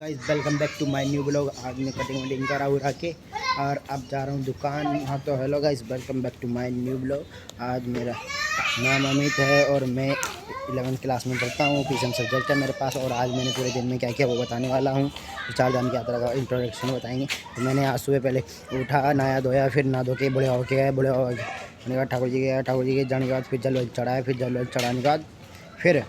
Guys welcome back to my new blog. आज मैं cutting वटिंग करा उड़ा के और अब जा रहा हूँ दुकान। हाँ तो hello guys, welcome back to my new blog. आज मेरा नाम अमित है और मैं 11th क्लास में पढ़ता हूँ। पीछे सब्जेक्ट है मेरे पास और आज मैंने पूरे दिन में क्या किया वो बताने वाला हूँ। चार धाम की यात्रा का इंट्रोडक्शन बताएंगे। तो मैंने आज सुबह पहले उठा, नहाया धोया, फिर नहा धो के बड़े हो के गए। बड़े हो के बाद ठाकुर जी गया, ठाकुर जी के जाने के बाद फिर जल चढ़ाया, फिर जल चढ़ाने के बाद फिर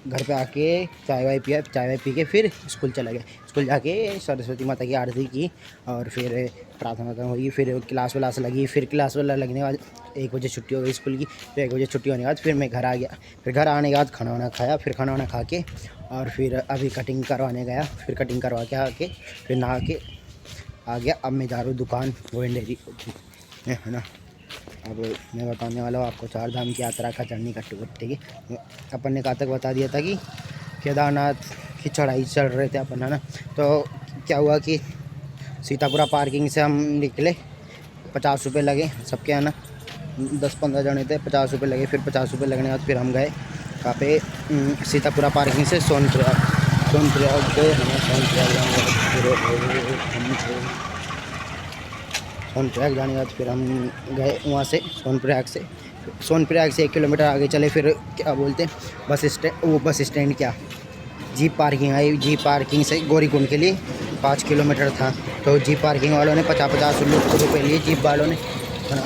घर पे आके चाय वाय पिया, चाय वाय पी के फिर स्कूल चला गया। स्कूल जाके सरस्वती माता की आरती की और फिर प्रार्थना हुई, फिर क्लास व्लास लगी। फिर क्लास वाला लगने के बाद 1 बजे छुट्टी हो गई स्कूल की। फिर 1 बजे छुट्टी होने के बाद फिर मैं घर आ गया। फिर घर आने के बाद खाना वाना खाया, फिर खाना वाना खा के और फिर अभी कटिंग करवाने गया। फिर कटिंग करवा के आके फिर नहा के आ गया। अब मैं जा रहा हूँ दुकान गोविंदेरी है ना। अब मैं बताने वाला हूँ आपको चार धाम की यात्रा का जर्नी का टूर। ठीक है, अपन ने कहा तक बता दिया था कि केदारनाथ की चढ़ाई चढ़ रहे थे अपन, है ना। तो क्या हुआ कि सीतापुरा पार्किंग से हम निकले, 50 रुपये लगे सबके, है ना। 10-15 जने थे, 50 रुपये लगे। फिर 50 रुपये लगने के बाद फिर हम गए कहाँ पे, सीतापुरा पार्किंग से सोनप्रयाग गए। हमें सोनप्रयाग जाने के बाद फिर हम गए वहाँ से सोनप्रयाग से 1 किलोमीटर आगे चले। फिर क्या बोलते हैं बस स्टैंड क्या जीप पार्किंग आई। जीप पार्किंग से गौरीकुंड के लिए 5 किलोमीटर था। तो जीप पार्किंग वालों ने 50-50 रुपये लिए, जीप वालों ने, है ना।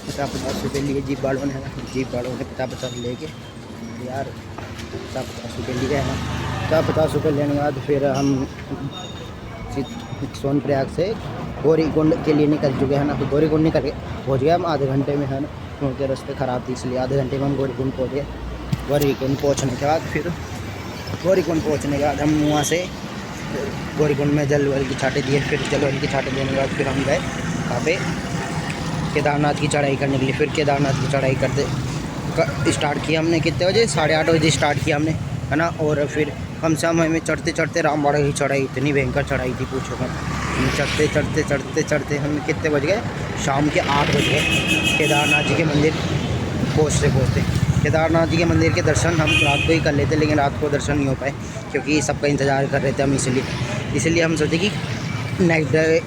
50-50 रुपये लिए जीप वालों ने, है ना। जीप वालों ने 50-50 लेके यार 50-50 रुपये लिए, है ना। 50-50 रुपये लेने के बाद फिर हम सोनप्रयाग से गौरीकुंड के लिए निकल चुके हैं ना। तो गौरीकुंड निकल के पहुँच गए हम आधे घंटे में, है ना। क्योंकि रास्ते ख़राब थी इसलिए आधे घंटे में हम गौरीकुंड पहुँच गए। गौरीकुंड पहुँचने के बाद हम वहाँ से गौरीकुंड में जल वल की छाटे दिए। फिर जल वल की छाटे देने के बाद फिर हम गए वहाँ पे केदारनाथ की चढ़ाई करने के लिए। फिर केदारनाथ की चढ़ाई स्टार्ट किया हमने कितने बजे, 8:30 बजे स्टार्ट किया हमने, है ना। और फिर कम से कम हमें चढ़ते रामबाड़ा की चढ़ाई, इतनी भयंकर चढ़ाई थी पूछो मत। चढ़ते हम कितने बज गए, शाम के 8 बज गए केदारनाथ जी के मंदिर पहुँचते। केदारनाथ जी के मंदिर के दर्शन हम रात को ही कर लेते, लेकिन रात को दर्शन नहीं हो पाए क्योंकि सबका इंतज़ार कर रहे थे हम। इसलिए हम सोचे कि नेक्स्ट डे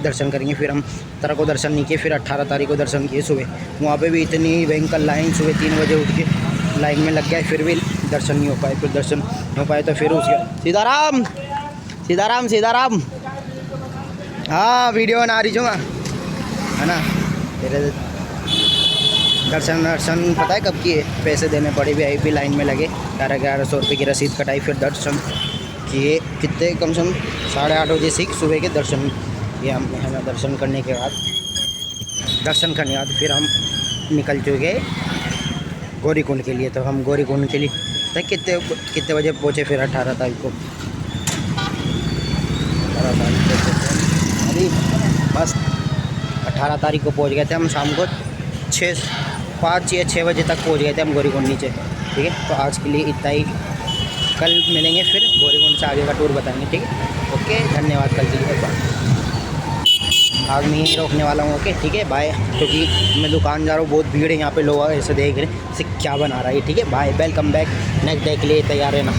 दर्शन करेंगे। फिर हम 17 को दर्शन नहीं किए, फिर 18 तारीख को दर्शन किए सुबह। वहाँ पे भी इतनी भयंकर लाइन, सुबह 3 बजे उठ के लाइन में लग गए, फिर भी दर्शन नहीं हो पाए। फिर दर्शन नहीं हो पाए तो फिर उसके सीताराम हाँ वीडियो बना रही हूँ, है ना। फिर दर्शन पता है कब किए, पैसे देने पड़े, VIP लाइन में लगे, 1100 रुपये की रसीद कटाई। फिर दर्शन किए कितने, कम से कम 8:30 बजे से सुबह के दर्शन किए हमने, है ना। दर्शन करने के बाद फिर हम निकल चुके गौरीकुंड के लिए। तो हम गौरीकुंड के लिए तक कितने बजे पहुँचे फिर 18 तारीख को अभी बस 18 तारीख को पहुँच गए थे हम। शाम को 5 या 6 बजे तक पहुँच गए थे हम गौरीकुंड नीचे। ठीक है, तो आज के लिए इतना ही। कल मिलेंगे, फिर गौरीकुंड से आगे का टूर बताएंगे। ठीक है, ओके, धन्यवाद। कल के लिए आज मैं यहीं रोकने वाला हूँ। ओके, ठीक है, बाय। क्योंकि मैं दुकान जा रहा हूँ, बहुत भीड़ है यहाँ पे, लोग ऐसे देख रहे हैं इसे क्या बना रहा है। ठीक है, bye, welcome back. Next day के लिए तैयार रहना।